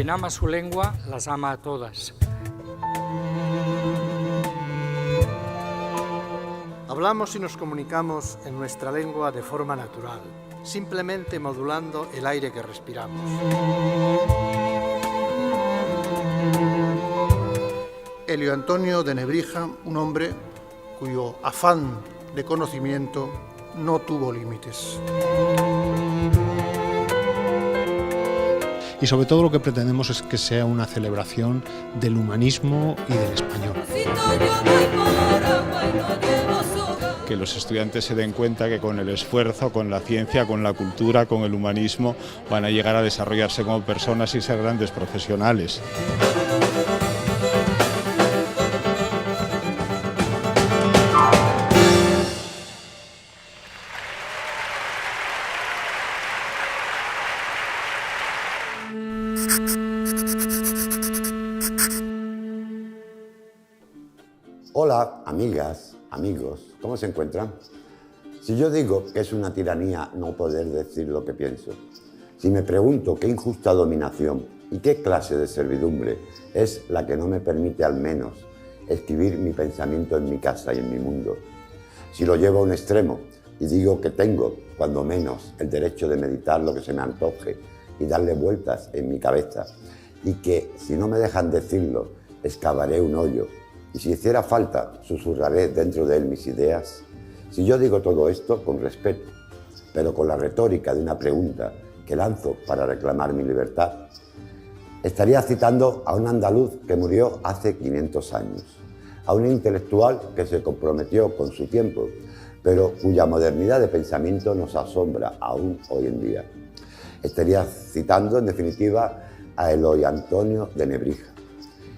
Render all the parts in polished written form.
Quien ama su lengua, las ama a todas. Hablamos y nos comunicamos en nuestra lengua de forma natural, simplemente modulando el aire que respiramos. Elio Antonio de Nebrija, un hombre cuyo afán de conocimiento no tuvo límites. Y sobre todo lo que pretendemos es que sea una celebración del humanismo y del español. Que los estudiantes se den cuenta que con el esfuerzo, con la ciencia, con la cultura, con el humanismo, van a llegar a desarrollarse como personas y ser grandes profesionales. Hola, amigas, amigos, ¿cómo se encuentran? Si yo digo que es una tiranía no poder decir lo que pienso, si me pregunto qué injusta dominación y qué clase de servidumbre es la que no me permite al menos escribir mi pensamiento en mi casa y en mi mundo, si lo llevo a un extremo y digo que tengo, cuando menos, el derecho de meditar lo que se me antoje y darle vueltas en mi cabeza, y que, si no me dejan decirlo, excavaré un hoyo, y si hiciera falta, susurraré dentro de él mis ideas. Si yo digo todo esto con respeto, pero con la retórica de una pregunta que lanzo para reclamar mi libertad, estaría citando a un andaluz que murió hace 500 años, a un intelectual que se comprometió con su tiempo, pero cuya modernidad de pensamiento nos asombra aún hoy en día. Estaría citando, en definitiva, a Elio Antonio de Nebrija,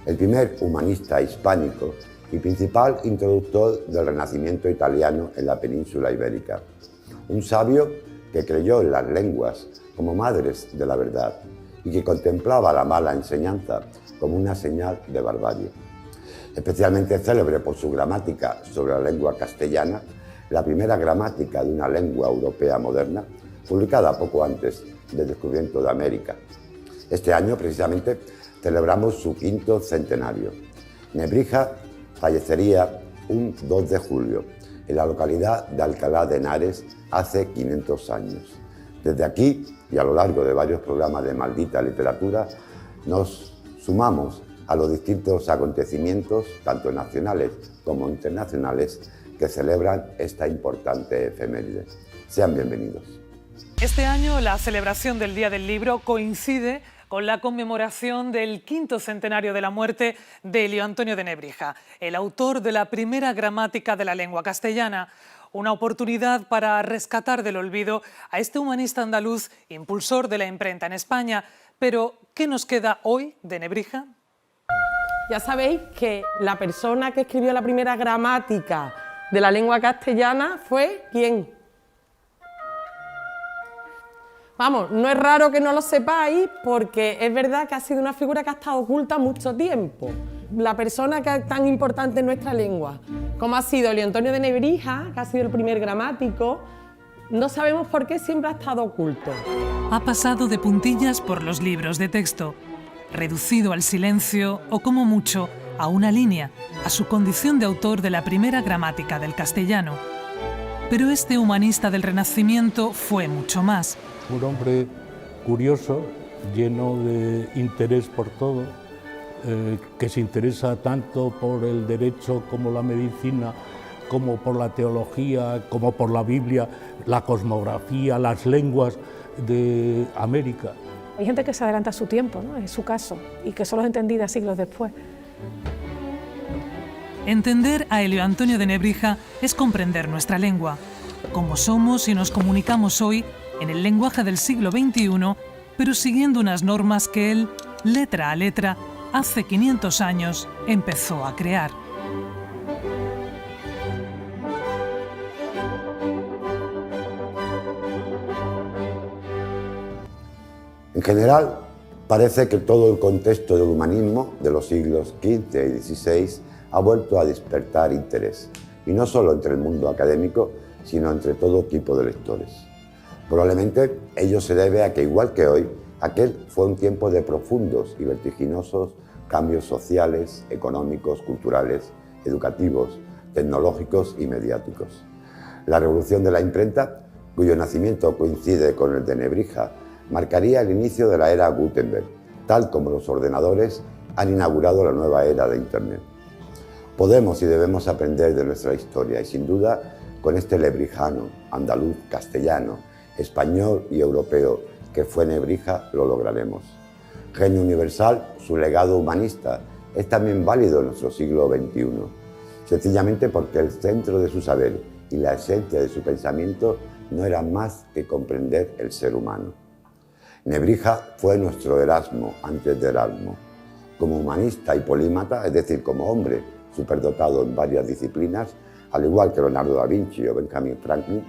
el primer humanista hispánico y principal introductor del Renacimiento italiano en la península ibérica. Un sabio que creyó en las lenguas como madres de la verdad y que contemplaba la mala enseñanza como una señal de barbarie. Especialmente célebre por su gramática sobre la lengua castellana, la primera gramática de una lengua europea moderna, publicada poco antes del descubrimiento de América. Este año, precisamente, celebramos su 5º centenario. Nebrija fallecería un 2 de julio en la localidad de Alcalá de Henares hace 500 años. Desde aquí, y a lo largo de varios programas de Maldita Literatura, nos sumamos a los distintos acontecimientos, tanto nacionales como internacionales, que celebran esta importante efeméride. Sean bienvenidos. Este año la celebración del Día del Libro coincide con la conmemoración del 5º centenario de la muerte de Elio Antonio de Nebrija, el autor de la primera gramática de la lengua castellana. Una oportunidad para rescatar del olvido a este humanista andaluz, impulsor de la imprenta en España. Pero, ¿qué nos queda hoy de Nebrija? Ya sabéis que la persona que escribió la primera gramática de la lengua castellana fue ¿quién? Vamos, no es raro que no lo sepáis porque es verdad que ha sido una figura que ha estado oculta mucho tiempo. La persona que es tan importante en nuestra lengua, como ha sido Elio Antonio de Nebrija, que ha sido el primer gramático, no sabemos por qué siempre ha estado oculto. Ha pasado de puntillas por los libros de texto, reducido al silencio o como mucho a una línea, a su condición de autor de la primera gramática del castellano. Pero este humanista del Renacimiento fue mucho más. Un hombre curioso, lleno de interés por todo, que se interesa tanto por el derecho como la medicina, como por la teología, como por la Biblia, la cosmografía, las lenguas de América. Hay gente que se adelanta a su tiempo, ¿no? Es su caso, y que solo es entendida siglos después. Entender a Elio Antonio de Nebrija es comprender nuestra lengua, cómo somos y nos comunicamos hoy en el lenguaje del siglo XXI, pero siguiendo unas normas que él, letra a letra, hace 500 años empezó a crear. En general, parece que todo el contexto del humanismo de los siglos XV y XVI ha vuelto a despertar interés, y no solo entre el mundo académico, sino entre todo tipo de lectores. Probablemente ello se debe a que, igual que hoy, Aquel fue un tiempo de profundos y vertiginosos cambios sociales, económicos, culturales, educativos, tecnológicos y mediáticos. La revolución de la imprenta, cuyo nacimiento coincide con el de Nebrija, marcaría el inicio de la era Gutenberg, tal como los ordenadores han inaugurado la nueva era de Internet. Podemos y debemos aprender de nuestra historia y sin duda con este lebrijano, andaluz, castellano, español y europeo que fue Nebrija lo lograremos. Genio universal, su legado humanista es también válido en nuestro siglo XXI, sencillamente porque el centro de su saber y la esencia de su pensamiento no era más que comprender el ser humano. Nebrija fue nuestro Erasmo antes de Erasmo. Como humanista y polímata, es decir, como hombre superdotado en varias disciplinas, al igual que Leonardo da Vinci o Benjamin Franklin,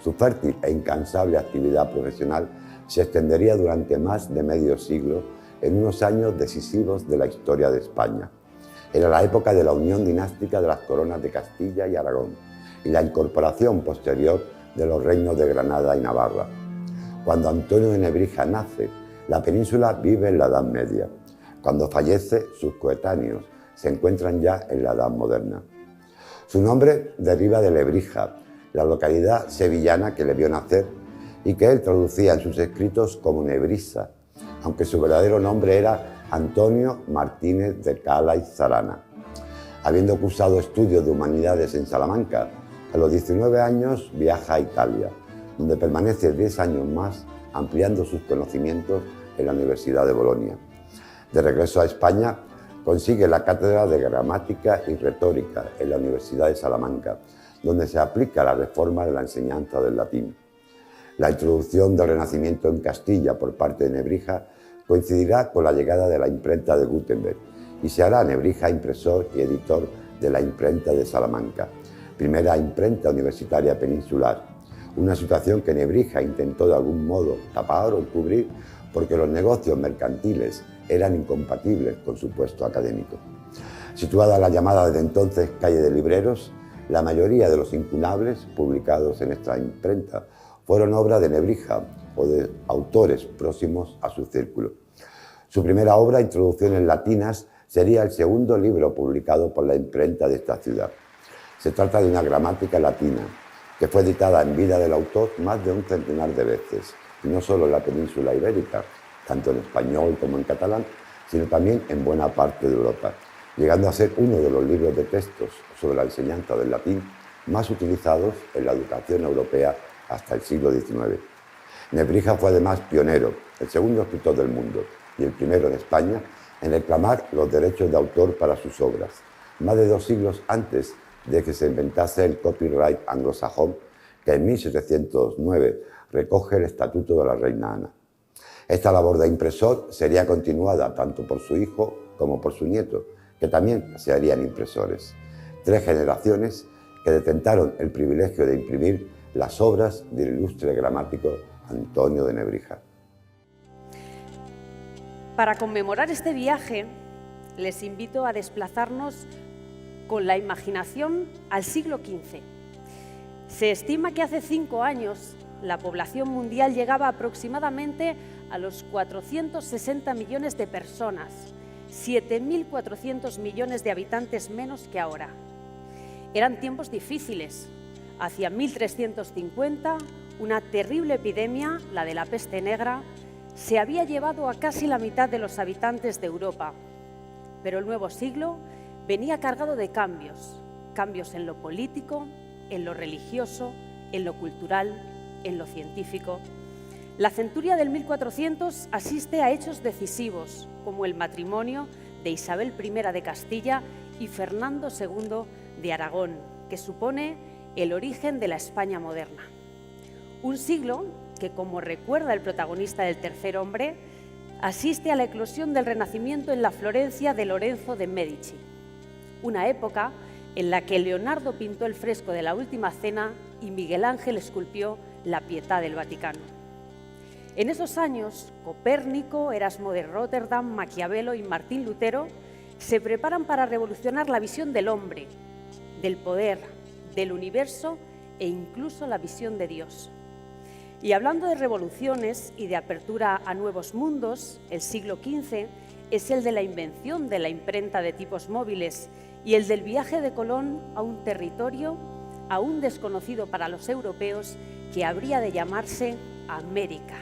su fértil e incansable actividad profesional se extendería durante más de medio siglo en unos años decisivos de la historia de España. Era la época de la unión dinástica de las coronas de Castilla y Aragón y la incorporación posterior de los reinos de Granada y Navarra. Cuando Antonio de Nebrija nace, la península vive en la Edad Media. Cuando fallece, sus coetáneos se encuentran ya en la Edad Moderna. Su nombre deriva de Lebrija, la localidad sevillana que le vio nacer y que él traducía en sus escritos como Nebrisa, aunque su verdadero nombre era Antonio Martínez de Cala y Zarana. Habiendo cursado estudios de humanidades en Salamanca, a los 19 años viaja a Italia, donde permanece 10 años más ampliando sus conocimientos en la Universidad de Bolonia. De regreso a España, consigue la cátedra de Gramática y Retórica en la Universidad de Salamanca, donde se aplica la reforma de la enseñanza del latín. La introducción del Renacimiento en Castilla por parte de Nebrija coincidirá con la llegada de la imprenta de Gutenberg y se hará Nebrija impresor y editor de la imprenta de Salamanca, primera imprenta universitaria peninsular, una situación que Nebrija intentó de algún modo tapar o cubrir porque los negocios mercantiles eran incompatibles con su puesto académico. Situada en la llamada desde entonces calle de Libreros, la mayoría de los incunables publicados en esta imprenta fueron obra de Nebrija o de autores próximos a su círculo. Su primera obra, Introducciones Latinas, sería el segundo libro publicado por la imprenta de esta ciudad. Se trata de una gramática latina que fue editada en vida del autor más de un centenar de veces, y no solo en la península ibérica, tanto en español como en catalán, sino también en buena parte de Europa, llegando a ser uno de los libros de textos sobre la enseñanza del latín más utilizados en la educación europea hasta el siglo XIX. Nebrija fue además pionero, el segundo escritor del mundo y el primero en España en reclamar los derechos de autor para sus obras, más de 2 siglos antes de que se inventase el copyright anglosajón, que en 1709 recoge el Estatuto de la Reina Ana. Esta labor de impresor sería continuada tanto por su hijo como por su nieto, que también se harían impresores. 3 generaciones que detentaron el privilegio de imprimir las obras del ilustre gramático Antonio de Nebrija. Para conmemorar este viaje, les invito a desplazarnos con la imaginación al siglo XV. Se estima que hace 5 años la población mundial llegaba aproximadamente a los 460 millones de personas, 7.400 millones de habitantes menos que ahora. Eran tiempos difíciles. Hacia 1350, una terrible epidemia, la de la peste negra, se había llevado a casi la mitad de los habitantes de Europa. Pero el nuevo siglo venía cargado de cambios, cambios en lo político, en lo religioso, en lo cultural, en lo científico. La centuria del 1400 asiste a hechos decisivos, como el matrimonio de Isabel I de Castilla y Fernando II de Aragón, que supone el origen de la España moderna. Un siglo que, como recuerda el protagonista del Tercer Hombre, asiste a la eclosión del Renacimiento en la Florencia de Lorenzo de Medici, una época en la que Leonardo pintó el fresco de la Última Cena y Miguel Ángel esculpió la Pietà del Vaticano. En esos años, Copérnico, Erasmo de Róterdam, Maquiavelo y Martín Lutero se preparan para revolucionar la visión del hombre, del poder, del universo e incluso la visión de Dios. Y hablando de revoluciones y de apertura a nuevos mundos, el siglo XV es el de la invención de la imprenta de tipos móviles y el del viaje de Colón a un territorio aún desconocido para los europeos que habría de llamarse América.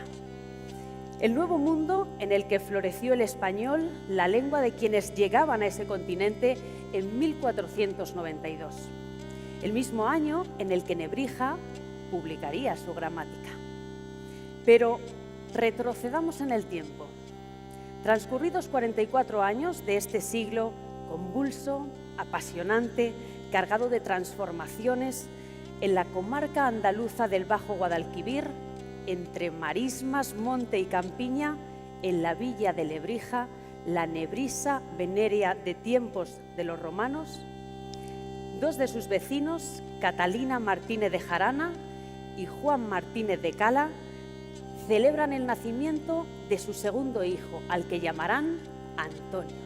El nuevo mundo en el que floreció el español, la lengua de quienes llegaban a ese continente en 1492, el mismo año en el que Nebrija publicaría su gramática. Pero retrocedamos en el tiempo. Transcurridos 44 años de este siglo convulso, apasionante, cargado de transformaciones, en la comarca andaluza del Bajo Guadalquivir, entre marismas, monte y campiña, en la villa de Lebrija, la Nebrisa venerea de tiempos de los romanos, dos de sus vecinos, Catalina Martínez de Jarana y Juan Martínez de Cala, celebran el nacimiento de su segundo hijo, al que llamarán Antonio.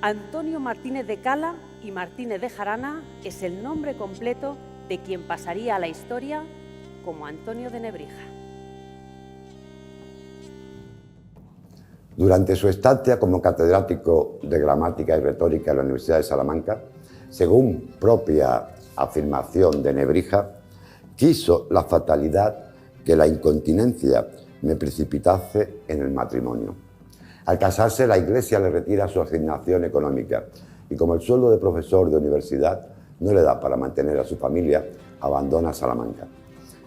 Antonio Martínez de Cala y Martínez de Jarana es el nombre completo de quien pasaría a la historia como Antonio de Nebrija. Durante su estancia como catedrático de gramática y retórica en la Universidad de Salamanca, según propia afirmación de Nebrija, quiso la fatalidad que la incontinencia me precipitase en el matrimonio. Al casarse, la Iglesia le retira su asignación económica y, como el sueldo de profesor de universidad no le da para mantener a su familia, abandona Salamanca.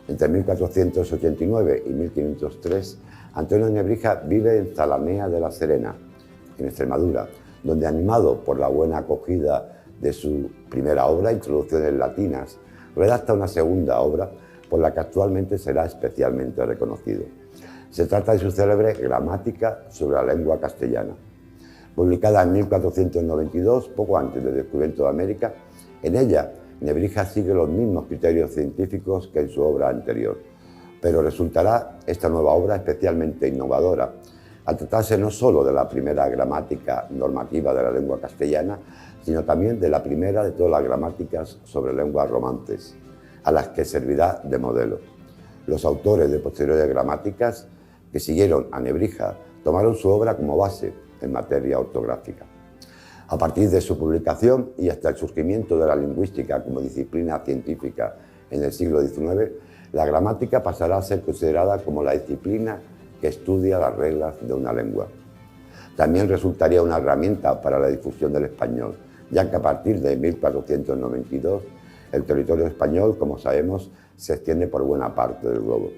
Entre 1489 y 1503, Antonio de Nebrija vive en Zalamea de la Serena, en Extremadura, donde, animado por la buena acogida de su primera obra, Introducciones latinas, redacta una segunda obra por la que actualmente será especialmente reconocido. Se trata de su célebre Gramática sobre la lengua castellana. Publicada en 1492, poco antes del descubrimiento de América, en ella Nebrija sigue los mismos criterios científicos que en su obra anterior, pero resultará esta nueva obra especialmente innovadora, al tratarse no solo de la primera gramática normativa de la lengua castellana, sino también de la primera de todas las gramáticas sobre lenguas romances, a las que servirá de modelo. Los autores de posteriores gramáticas que siguieron a Nebrija tomaron su obra como base en materia ortográfica. A partir de su publicación y hasta el surgimiento de la lingüística como disciplina científica en el siglo XIX, la gramática pasará a ser considerada como la disciplina que estudia las reglas de una lengua. También resultaría una herramienta para la difusión del español, ya que a partir de 1492 el territorio español, como sabemos, se extiende por buena parte del globo.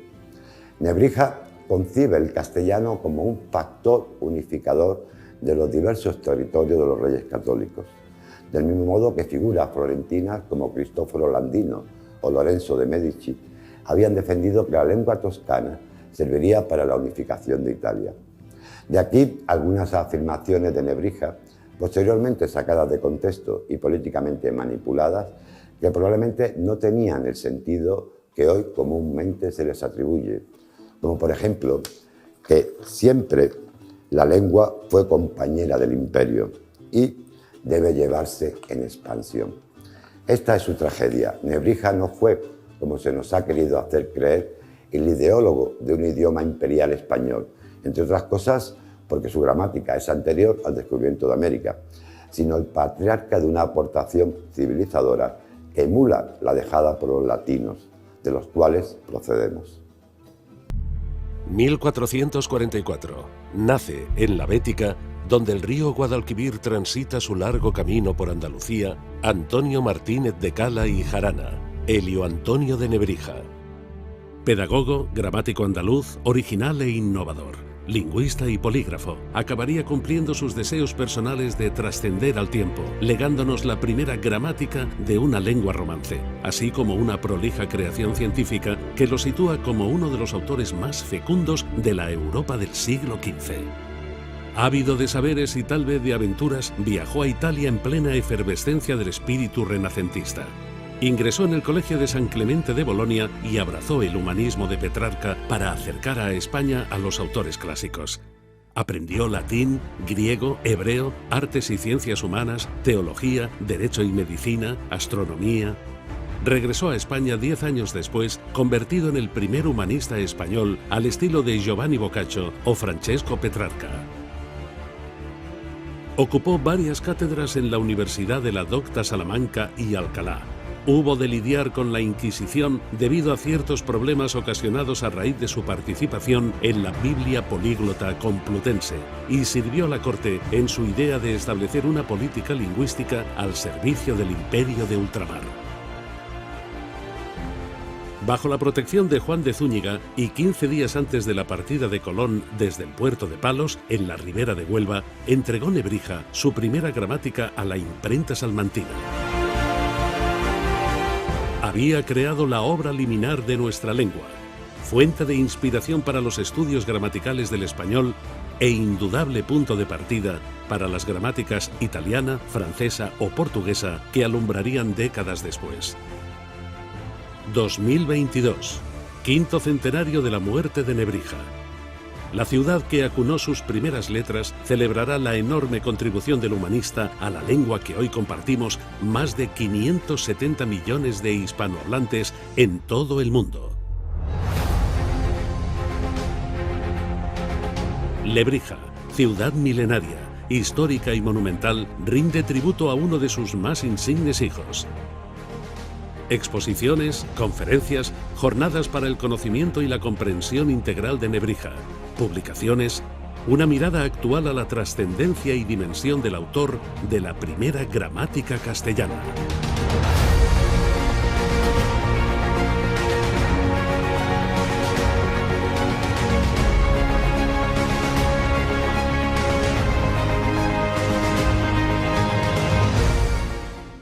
Nebrija concibe el castellano como un factor unificador de los diversos territorios de los reyes católicos, del mismo modo que figuras florentinas como Cristóforo Landino o Lorenzo de Medici habían defendido que la lengua toscana serviría para la unificación de Italia. De aquí algunas afirmaciones de Nebrija, posteriormente sacadas de contexto y políticamente manipuladas, que probablemente no tenían el sentido que hoy comúnmente se les atribuye, como por ejemplo que siempre la lengua fue compañera del imperio y debe llevarse en expansión. Esta es su tragedia. Nebrija no fue, como se nos ha querido hacer creer, el ideólogo de un idioma imperial español, entre otras cosas porque su gramática es anterior al descubrimiento de América, sino el patriarca de una aportación civilizadora que emula la dejada por los latinos, de los cuales procedemos. 1444. Nace en la Bética, donde el río Guadalquivir transita su largo camino por Andalucía, Antonio Martínez de Cala y Jarana, Elio Antonio de Nebrija. Pedagogo, gramático andaluz, original e innovador. Lingüista y polígrafo, acabaría cumpliendo sus deseos personales de trascender al tiempo, legándonos la primera gramática de una lengua romance, así como una prolija creación científica que lo sitúa como uno de los autores más fecundos de la Europa del siglo XV. Ávido de saberes y tal vez de aventuras, viajó a Italia en plena efervescencia del espíritu renacentista. Ingresó en el Colegio de San Clemente de Bolonia y abrazó el humanismo de Petrarca para acercar a España a los autores clásicos. Aprendió latín, griego, hebreo, artes y ciencias humanas, teología, derecho y medicina, astronomía. regresó a España 10 años después, convertido en el primer humanista español al estilo de Giovanni Boccaccio o Francesco Petrarca. Ocupó varias cátedras en la Universidad de la Docta Salamanca y Alcalá. Hubo de lidiar con la Inquisición debido a ciertos problemas ocasionados a raíz de su participación en la Biblia políglota complutense y sirvió a la corte en su idea de establecer una política lingüística al servicio del Imperio de Ultramar. Bajo la protección de Juan de Zúñiga y 15 días antes de la partida de Colón desde el puerto de Palos, en la ribera de Huelva, entregó Nebrija su primera gramática a la imprenta salmantina. Había creado la obra liminar de nuestra lengua, fuente de inspiración para los estudios gramaticales del español e indudable punto de partida para las gramáticas italiana, francesa o portuguesa que alumbrarían décadas después. 2022, quinto centenario de la muerte de Nebrija. La ciudad que acunó sus primeras letras celebrará la enorme contribución del humanista a la lengua que hoy compartimos más de 570 millones de hispanohablantes en todo el mundo. Lebrija, ciudad milenaria, histórica y monumental, rinde tributo a uno de sus más insignes hijos. Exposiciones, conferencias, jornadas para el conocimiento y la comprensión integral de Nebrija, publicaciones, una mirada actual a la trascendencia y dimensión del autor de la primera gramática castellana.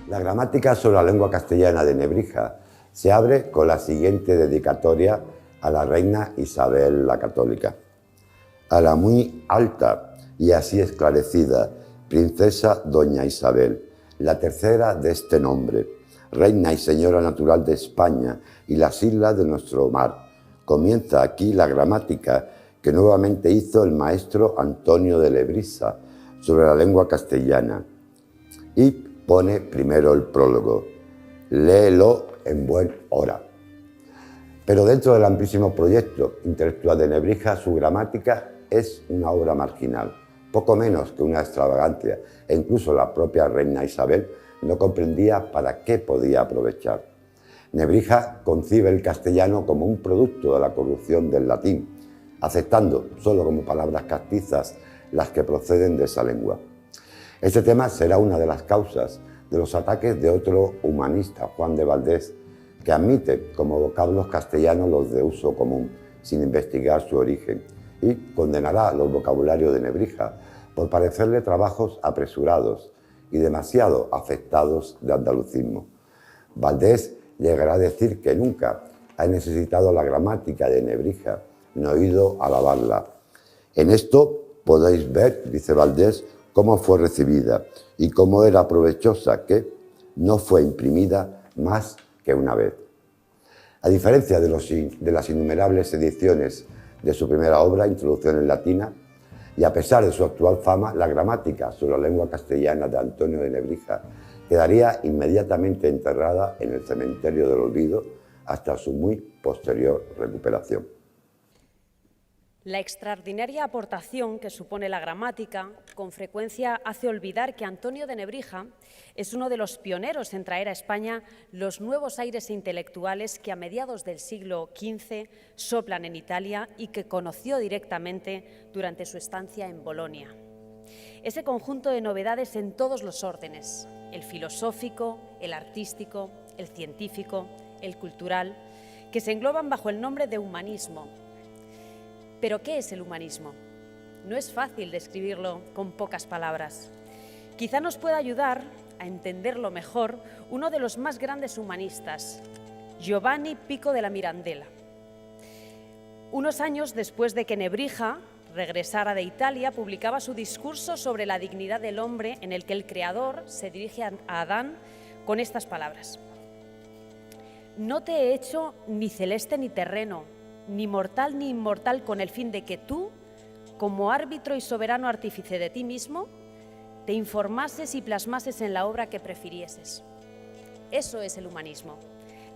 La gramática sobre la lengua castellana de Nebrija se abre con la siguiente dedicatoria a la reina Isabel la Católica. A la muy alta y así esclarecida princesa doña Isabel, la tercera de este nombre, reina y señora natural de España y las islas de nuestro mar. Comienza aquí la gramática que nuevamente hizo el maestro Antonio de Lebrija sobre la lengua castellana. Y pone primero el prólogo, léelo en buen hora. Pero dentro del amplísimo proyecto intelectual de Nebrija, su gramática es una obra marginal, poco menos que una extravagancia, e incluso la propia reina Isabel no comprendía para qué podía aprovechar. Nebrija concibe el castellano como un producto de la corrupción del latín, aceptando solo como palabras castizas las que proceden de esa lengua. Este tema será una de las causas de los ataques de otro humanista, Juan de Valdés, que admite como vocablos castellanos los de uso común, sin investigar su origen, y condenará los vocabularios de Nebrija por parecerle trabajos apresurados y demasiado afectados de andalucismo. Valdés llegará a decir que nunca ha necesitado la gramática de Nebrija, no ha ido a alabarla. En esto podéis ver, dice Valdés, cómo fue recibida y cómo era provechosa, que no fue imprimida más que una vez. A diferencia de las innumerables ediciones de su primera obra, Introducción en Latina, y a pesar de su actual fama, la gramática sobre la lengua castellana de Antonio de Nebrija quedaría inmediatamente enterrada en el cementerio del olvido hasta su muy posterior recuperación. La extraordinaria aportación que supone la gramática con frecuencia hace olvidar que Antonio de Nebrija es uno de los pioneros en traer a España los nuevos aires intelectuales que a mediados del siglo XV soplan en Italia y que conoció directamente durante su estancia en Bolonia. Ese conjunto de novedades en todos los órdenes, el filosófico, el artístico, el científico, el cultural, que se engloban bajo el nombre de humanismo. ¿Pero qué es el humanismo? No es fácil describirlo con pocas palabras. Quizá nos pueda ayudar a entenderlo mejor uno de los más grandes humanistas, Giovanni Pico della Mirandola. Unos años después de que Nebrija regresara de Italia, publicaba su discurso sobre la dignidad del hombre, en el que el Creador se dirige a Adán con estas palabras: «No te he hecho ni celeste ni terreno, ni mortal ni inmortal, con el fin de que tú, como árbitro y soberano artífice de ti mismo, te informases y plasmases en la obra que prefirieses». Eso es el humanismo,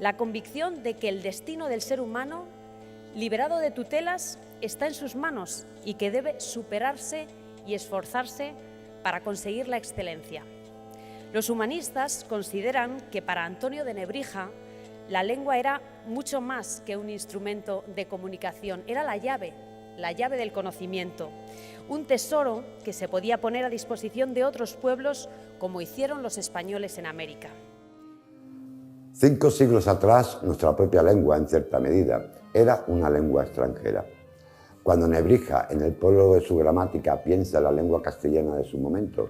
la convicción de que el destino del ser humano, liberado de tutelas, está en sus manos y que debe superarse y esforzarse para conseguir la excelencia. Los humanistas consideran que para Antonio de Nebrija la lengua era mucho más que un instrumento de comunicación, era la llave del conocimiento, un tesoro que se podía poner a disposición de otros pueblos como hicieron los españoles en América. 5 siglos atrás, nuestra propia lengua, en cierta medida, era una lengua extranjera. Cuando Nebrija, en el prólogo de su gramática, piensa en la lengua castellana de su momento,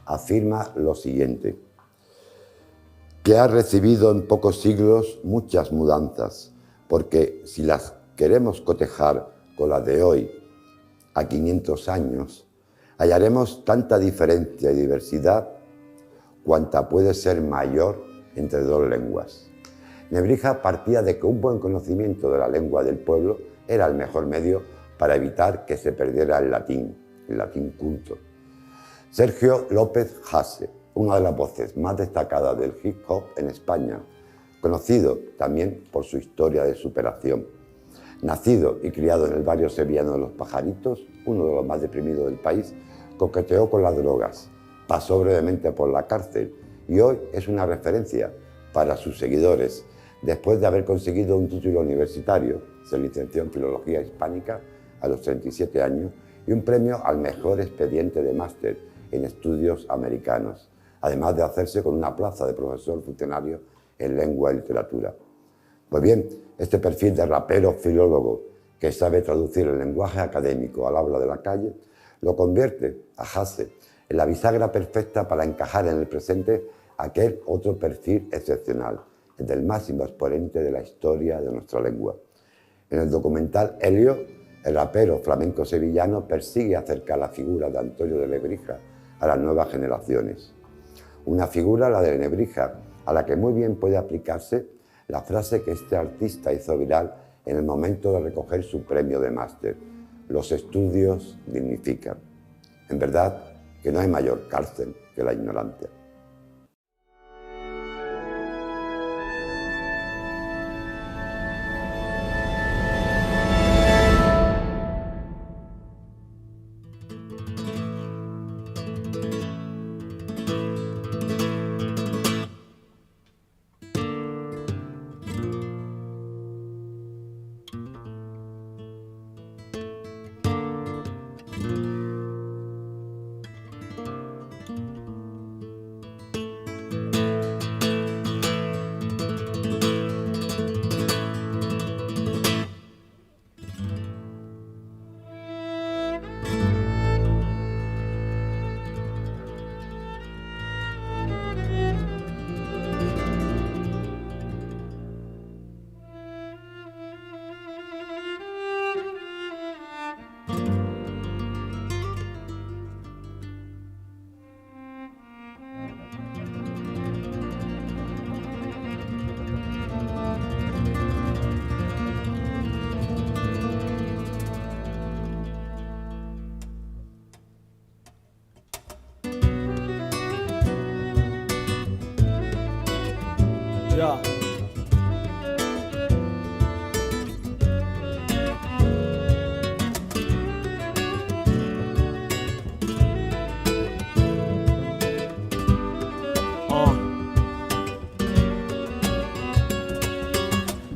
afirma lo siguiente: que ha recibido en pocos siglos muchas mudanzas, porque si las queremos cotejar con las de hoy, a 500 años, hallaremos tanta diferencia y diversidad cuanta puede ser mayor entre dos lenguas. Nebrija partía de que un buen conocimiento de la lengua del pueblo era el mejor medio para evitar que se perdiera el latín culto. Sergio López Hasse, una de las voces más destacadas del hip hop en España, conocido también por su historia de superación. Nacido y criado en el barrio sevillano de Los Pajaritos, uno de los más deprimidos del país, coqueteó con las drogas, pasó brevemente por la cárcel y hoy es una referencia para sus seguidores. Después de haber conseguido un título universitario, se licenció en Filología Hispánica a los 37 años y un premio al mejor expediente de máster en estudios americanos, además de hacerse con una plaza de profesor funcionario en lengua y literatura. Pues bien, este perfil de rapero filólogo que sabe traducir el lenguaje académico al habla de la calle, lo convierte a Hasse en la bisagra perfecta para encajar en el presente aquel otro perfil excepcional, el del máximo exponente de la historia de nuestra lengua. En el documental Helio, el rapero flamenco sevillano persigue acercar la figura de Antonio de Nebrija a las nuevas generaciones. Una figura, la de Nebrija, a la que muy bien puede aplicarse la frase que este artista hizo viral en el momento de recoger su premio de máster: los estudios dignifican. En verdad, que no hay mayor cárcel que la ignorancia. Ya.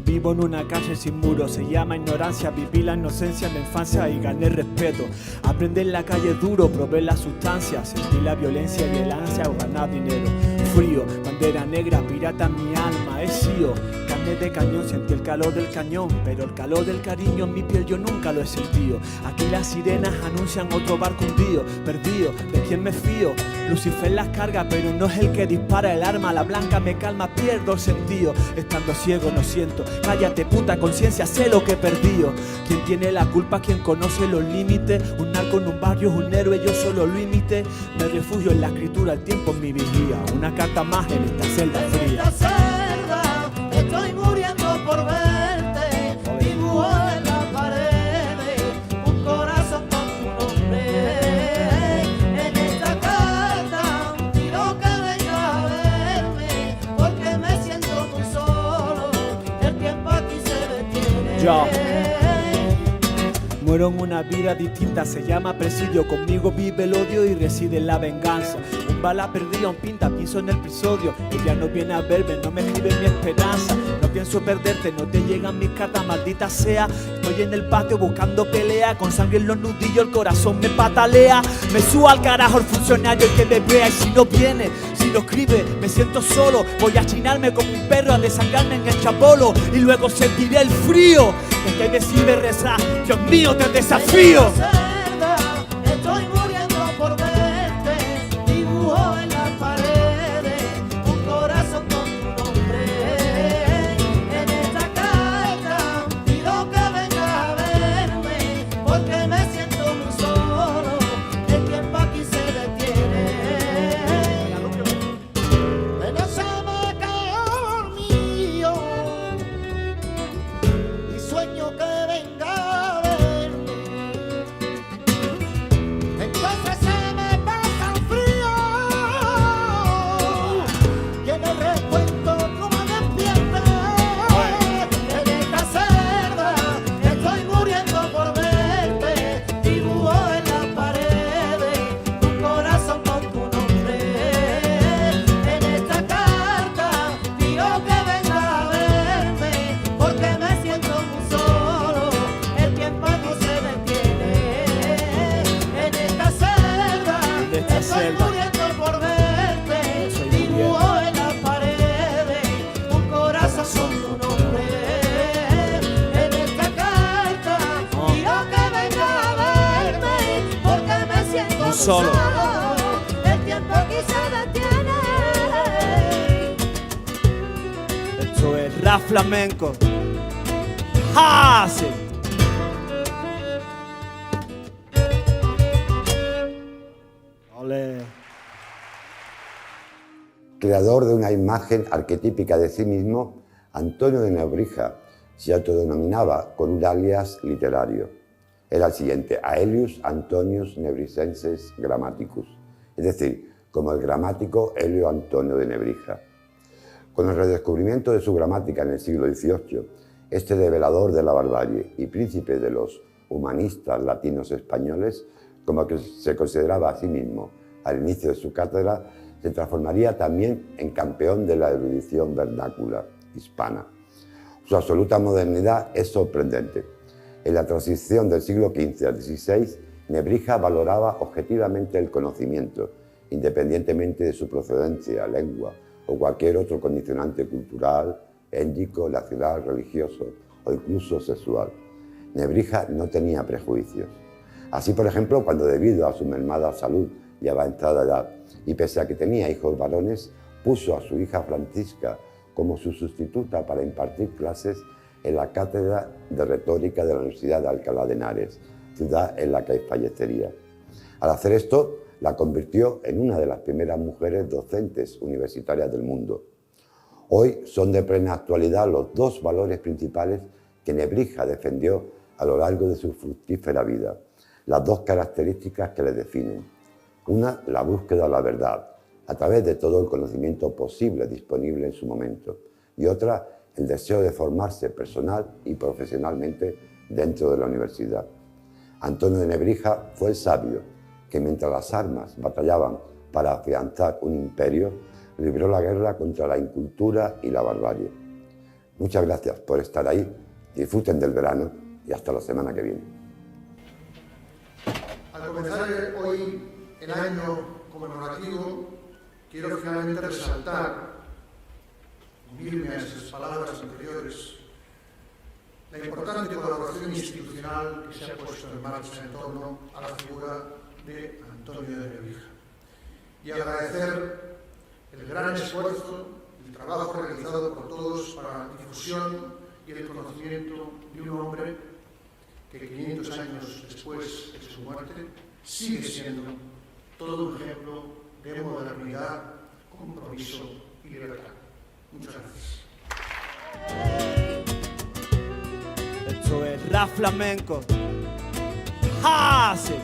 Vivo en una calle sin muros, se llama ignorancia. Viví la inocencia en la infancia y gané respeto. Aprendí en la calle duro, probé la sustancia, sentí la violencia y el ansia o ganar dinero. Frío, bandera negra, pirata en mi alma, he sido carne de cañón, sentí el calor del cañón, pero el calor del cariño en mi piel yo nunca lo he sentido. Aquí las sirenas anuncian otro barco hundido, perdido, ¿de quién me fío? Lucifer las carga, pero no es el que dispara el arma, la blanca me calma, pierdo el sentido. Estando ciego no siento, cállate puta conciencia, sé lo que he perdido. ¿Quién tiene la culpa? ¿Quién conoce los límites? Un narco en un barrio es un héroe, yo solo lo imité. Me refugio en la escritura, el tiempo en mi vigía, una carta más en esta celda fría. Estoy muriendo por verte, dibujo en la pared, un corazón con tu nombre. En esta carta pido que venga a verme, porque me siento muy solo. Yo muero en una vida distinta, se llama presidio. Conmigo vive el odio y reside la venganza. Un bala perdida, un pinta, pienso en el episodio. Ella no viene a verme, no me escribe mi esperanza. No pienso perderte, no te llegan mis cartas, maldita sea. Estoy en el patio buscando pelea, con sangre en los nudillos, el corazón me patalea. Me subo al carajo el funcionario, el que me vea. Y si no viene, si lo escribe, me siento solo. Voy a chinarme como un perro, a desangrarme en el chapolo. Y luego sentiré el frío de que decide rezar. Dios mío, te desafío. Estoy muriendo por verte, dibujo en las paredes un corazón con tu nombre. En esta carta pido que vengas a verme, porque me siento muy solo, el tiempo aquí se detiene. Pero se me cae dormido y sueño que venga. Entonces se me pasa el frío y en el recuento tú me despiertas. En esta celda estoy muriendo por verte, dibujo en las paredes un corazón con tu nombre. En esta carta pido que vengas a verme, porque me siento muy solo, el tiempo no se detiene. En esta celda estoy muriendo por verte, dibujo en las paredes un corazón con tu nombre. En esta carta pido que vengas a verme, porque me siento muy solo, el tiempo aquí se detiene. Esto es rap flamenco. ¡Ja! Sí. Ole. Creador de una imagen arquetípica de sí mismo, Antonio de Nebrija se autodenominaba con un alias literario. Era el siguiente: Aelius Antonius Nebricensis Grammaticus, es decir, como el gramático Helio Antonio de Nebrija. Con el redescubrimiento de su gramática en el siglo XVIII, este develador de la barbarie y príncipe de los humanistas latinos españoles, como que se consideraba a sí mismo al inicio de su cátedra, se transformaría también en campeón de la erudición vernácula hispana. Su absoluta modernidad es sorprendente. En la transición del siglo XV al XVI, Nebrija valoraba objetivamente el conocimiento, independientemente de su procedencia, lengua o cualquier otro condicionante cultural, étnico, nacional, religioso o incluso sexual. Nebrija no tenía prejuicios. Así, por ejemplo, cuando debido a su mermada salud y avanzada edad, y pese a que tenía hijos varones, puso a su hija Francisca como su sustituta para impartir clases en la Cátedra de Retórica de la Universidad de Alcalá de Henares, ciudad en la que fallecería. Al hacer esto, la convirtió en una de las primeras mujeres docentes universitarias del mundo. Hoy son de plena actualidad los dos valores principales que Nebrija defendió a lo largo de su fructífera vida, las dos características que le definen. Una, la búsqueda de la verdad, a través de todo el conocimiento posible disponible en su momento, y otra, el deseo de formarse personal y profesionalmente dentro de la universidad. Antonio de Nebrija fue el sabio que, mientras las armas batallaban para afianzar un imperio, libró la guerra contra la incultura y la barbarie. Muchas gracias por estar ahí, disfruten del verano y hasta la semana que viene. Al comenzar hoy el año conmemorativo, quiero finalmente resaltar, unirme a esas palabras anteriores, la importante colaboración institucional que se ha puesto en marcha en torno a la figura de Antonio de Nebrija y agradecer el gran esfuerzo, el trabajo realizado por todos para la difusión y el conocimiento de un hombre que 500 años después de su muerte sigue siendo todo un ejemplo de modernidad, compromiso y libertad. Muchas gracias. Esto es rap flamenco. ¡Ja! Sí.